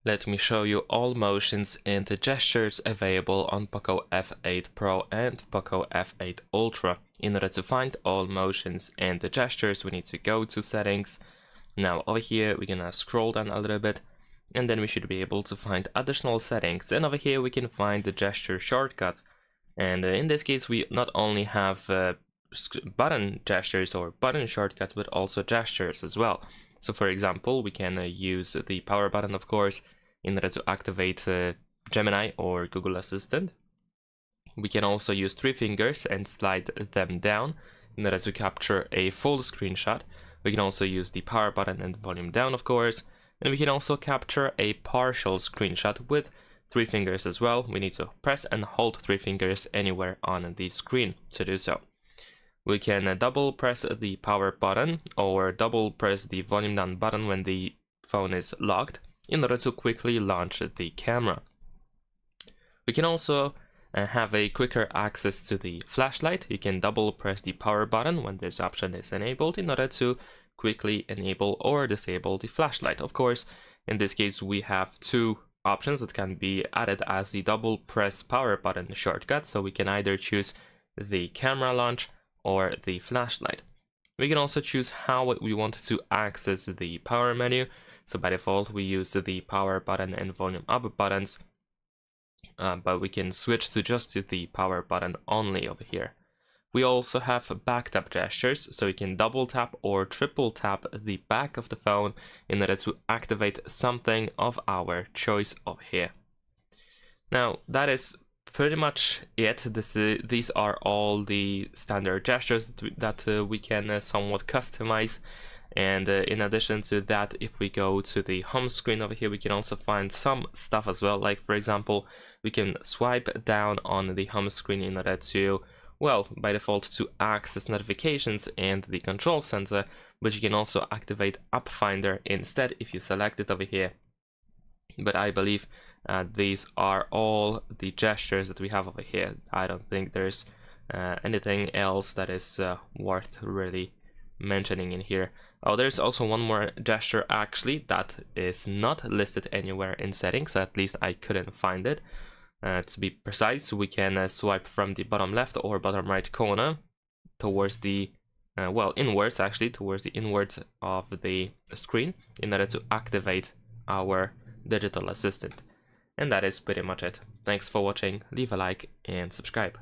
Let me show you all motions and gestures available on POCO F8 Pro and POCO F8 Ultra. In order to find all motions and gestures, we need to go to settings. Now over here, we're gonna scroll down a little bit, and then we should be able to find additional settings. And over here, we can find the gesture shortcuts. And in this case, we not only have button gestures or button shortcuts, but also gestures as well. So for example, we can use the power button, of course, in order to activate Gemini or Google Assistant. We can also use 3 fingers and slide them down in order to capture a full screenshot. We can also use the power button and volume down, of course. And we can also capture a partial screenshot with 3 fingers as well. We need to press and hold 3 fingers anywhere on the screen to do so. We can double press the power button or double press the volume down button when the phone is locked in order to quickly launch the camera. We can also have a quicker access to the flashlight. You can double press the power button when this option is enabled in order to quickly enable or disable the flashlight. Of course, in this case, we have 2 options that can be added as the double press power button shortcut. So we can either choose the camera launch or the flashlight. We can also choose how we want to access the power menu. So by default, we use the power button and volume up buttons, but we can switch to just the power button only over here. We also have back tap gestures, so you can double tap or triple tap the back of the phone in order to activate something of our choice over here. Now, that is pretty much it. These are all the standard gestures that we can somewhat customize. And in addition to that, if we go to the home screen over here, we can also find some stuff as well. Like for example, we can swipe down on the home screen in order to, well, by default to access notifications and the control center, but you can also activate App Finder instead if you select it over here. But I believe these are all the gestures that we have over here. I don't think there's anything else that is worth really mentioning in here. Oh, there's also one more gesture actually that is not listed anywhere in settings. At least I couldn't find it. To be precise, we can swipe from the bottom left or bottom right corner towards the well, inwards actually, towards the inwards of the screen in order to activate our digital assistant. And that is pretty much it. Thanks for watching, leave a like and subscribe.